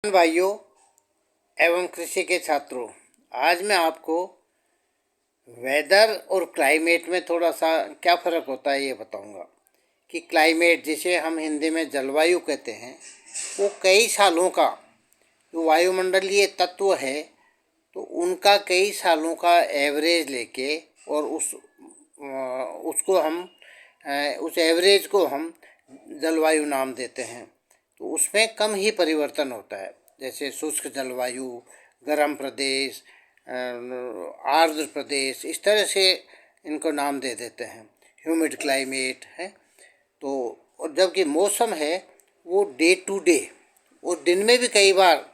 भाइयों एवं कृषि के छात्रों, आज मैं आपको वेदर और क्लाइमेट में थोड़ा सा क्या फ़र्क होता है ये बताऊंगा। कि क्लाइमेट, जिसे हम हिंदी में जलवायु कहते हैं, वो कई सालों का जो वायुमंडलीय तत्व है, तो उनका कई सालों का एवरेज लेके और उसको हम उस एवरेज को हम जलवायु नाम देते हैं। तो उसमें कम ही परिवर्तन होता है, जैसे शुष्क जलवायु, गर्म प्रदेश, आर्द्र प्रदेश, इस तरह से इनको नाम दे देते हैं। ह्यूमिड क्लाइमेट है। तो और जबकि मौसम है वो डे टू डे, और दिन में भी कई बार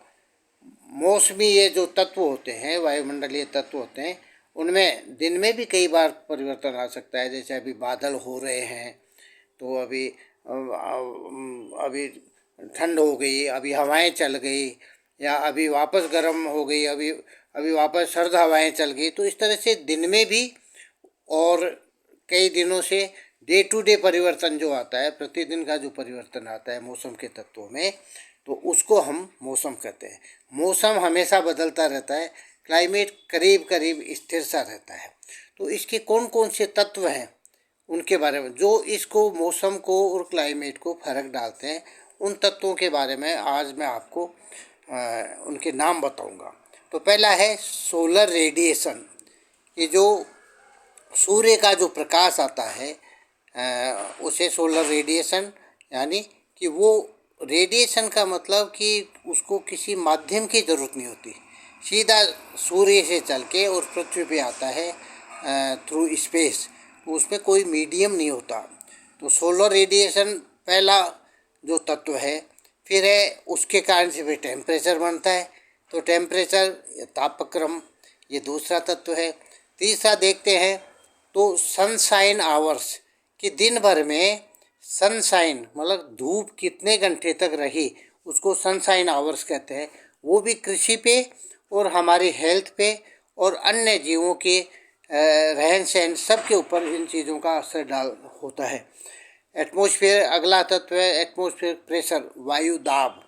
मौसमी ये जो तत्व होते हैं, वायुमंडलीय तत्व होते हैं, उनमें दिन में भी कई बार परिवर्तन आ सकता है। जैसे अभी बादल हो रहे हैं तो अभी ठंड हो गई, अभी हवाएं चल गई, या अभी वापस गर्म हो गई, अभी अभी वापस सर्द हवाएं चल गई। तो इस तरह से दिन में भी और कई दिनों से डे टू डे परिवर्तन जो आता है, प्रतिदिन का जो परिवर्तन आता है मौसम के तत्वों में, तो उसको हम मौसम कहते हैं। मौसम हमेशा बदलता रहता है, क्लाइमेट करीब करीब स्थिर सा रहता है। तो इसके कौन कौन से तत्व हैं उनके बारे में, जो इसको मौसम को और क्लाइमेट को फर्क डालते हैं, उन तत्वों के बारे में आज मैं आपको उनके नाम बताऊंगा। तो पहला है सोलर रेडिएशन। ये जो सूर्य का जो प्रकाश आता है उसे सोलर रेडिएशन, यानी कि वो रेडिएशन का मतलब कि उसको किसी माध्यम की ज़रूरत नहीं होती, सीधा सूर्य से चल के और पृथ्वी पे आता है थ्रू स्पेस। तो उसमें कोई मीडियम नहीं होता। तो सोलर रेडिएशन पहला जो तत्व है। फिर है उसके कारण से फिर टेम्परेचर बनता है। तो टेम्परेचर, तापक्रम, ये दूसरा तत्व है। तीसरा देखते हैं तो सनशाइन आवर्स, कि दिन भर में सनशाइन मतलब धूप कितने घंटे तक रही, उसको सनशाइन आवर्स कहते हैं। वो भी कृषि पे और हमारी हेल्थ पे और अन्य जीवों के रहन सहन सब के ऊपर इन चीज़ों का असर डाल होता है। एटमॉस्फेयर अगला तत्व है। एटमॉस्फेयर प्रेशर, वायु दाब,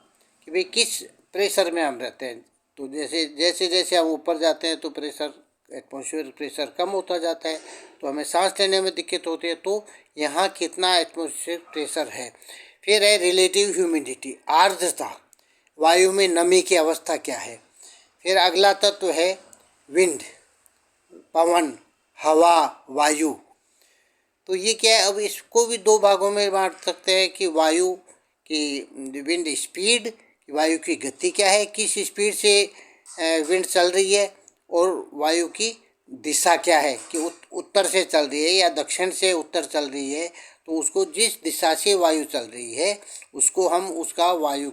कि भाई किस प्रेशर में हम रहते हैं। तो जैसे जैसे जैसे हम ऊपर जाते हैं तो प्रेशर, एटमॉस्फेयर प्रेशर कम होता जाता है, तो हमें सांस लेने में दिक्कत होती है। तो यहाँ कितना एटमॉस्फेयर प्रेशर है। फिर है रिलेटिव ह्यूमिडिटी, आर्द्रता, वायु में नमी की अवस्था क्या है। फिर अगला तत्व है विंड, पवन, हवा, वायु। तो ये क्या है, अब इसको भी दो भागों में बांट सकते हैं कि वायु की विंड स्पीड, वायु की गति क्या है, किस स्पीड से विंड चल रही है, और वायु की दिशा क्या है, कि उत्तर से चल रही है या दक्षिण से उत्तर चल रही है। तो उसको जिस दिशा से वायु चल रही है उसको हम उसका वायु,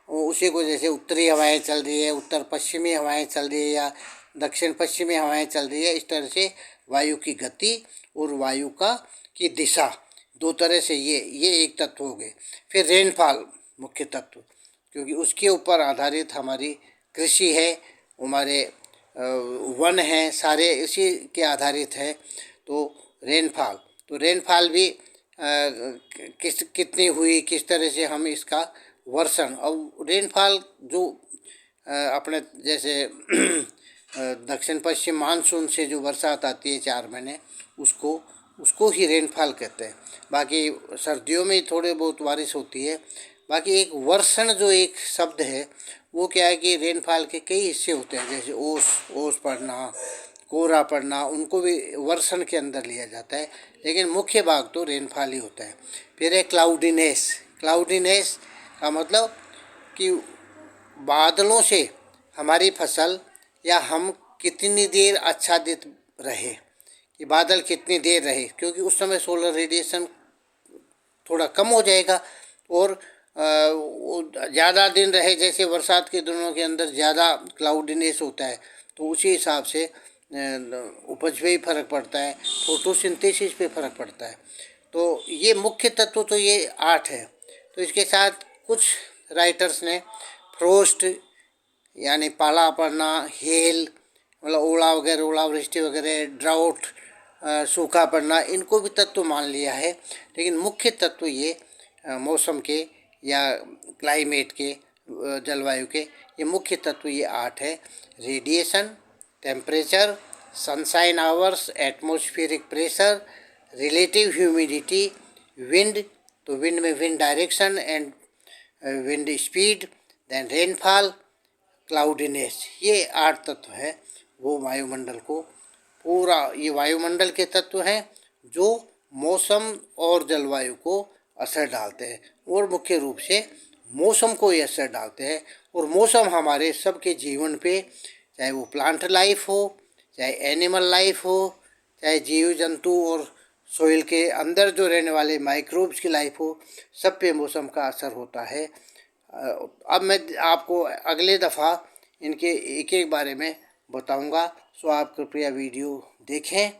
उसी को, जैसे उत्तरी हवाएं चल रही है, उत्तर पश्चिमी हवाएं चल रही है, या दक्षिण पश्चिमी हवाएं चल रही है, इस तरह से वायु की गति और वायु की दिशा, दो तरह से ये एक तत्व हो गए। फिर रेनफॉल मुख्य तत्व, क्योंकि उसके ऊपर आधारित हमारी कृषि है, हमारे वन हैं, सारे इसी के आधारित है। तो रेनफॉल, तो रेनफॉल भी कितनी हुई, किस तरह से हम इसका वर्षण, और रेनफॉल जो अपने जैसे दक्षिण पश्चिम मानसून से जो बरसात आती है 4 महीने, उसको ही रेनफॉल कहते हैं। बाकी सर्दियों में थोड़े बहुत बारिश होती है। बाकी एक वर्षण जो एक शब्द है, वो क्या है कि रेनफॉल के कई हिस्से होते हैं, जैसे ओस पड़ना, कोहरा पड़ना, उनको भी वर्षण के अंदर लिया जाता है, लेकिन मुख्य भाग तो रेनफॉल ही होता है। फिर है क्लाउडीनेस। क्लाउडीनेस का मतलब कि बादलों से हमारी फसल या हम कितनी देर आच्छादित रहे, कि बादल कितनी देर रहे, क्योंकि उस समय सोलर रेडिएशन थोड़ा कम हो जाएगा, और ज़्यादा दिन रहे, जैसे बरसात के दिनों के अंदर ज़्यादा क्लाउडीनेस होता है, तो उसी हिसाब से उपज पे ही फर्क पड़ता है, फोटोसिंथेसिस पे फर्क पड़ता है। तो ये मुख्य तत्व तो ये 8 है। तो इसके साथ कुछ राइटर्स ने फ्रोस्ट यानी पाला पड़ना, हेल मतलब ओला वगैरह, ओलावृष्टि वगैरह, ड्राउट सूखा पड़ना, इनको भी तत्व मान लिया है। लेकिन मुख्य तत्व ये मौसम के या क्लाइमेट के जलवायु के ये मुख्य तत्व ये 8 है। Radiation, temperature, sunshine hours, atmospheric pressure, relative humidity, wind, तो विंड में wind direction and wind speed, then rainfall, cloudiness, ये 8 तत्व हैं वो वायुमंडल को पूरा, ये वायुमंडल के तत्व हैं जो मौसम और जलवायु को असर डालते हैं और मुख्य रूप से मौसम को ही असर डालते हैं। और मौसम हमारे सबके जीवन पे, चाहे वो प्लांट लाइफ हो, चाहे एनिमल लाइफ हो, चाहे जीव जंतु और सोइल के अंदर जो रहने वाले माइक्रोब्स की लाइफ हो, सब पे मौसम का असर होता है। अब मैं आपको अगले दफ़ा इनके एक एक बारे में बताऊंगा, सो आप कृपया वीडियो देखें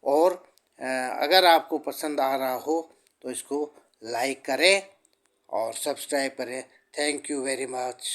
और अगर आपको पसंद आ रहा हो तो इसको लाइक करें और सब्सक्राइब करें। Thank you very much.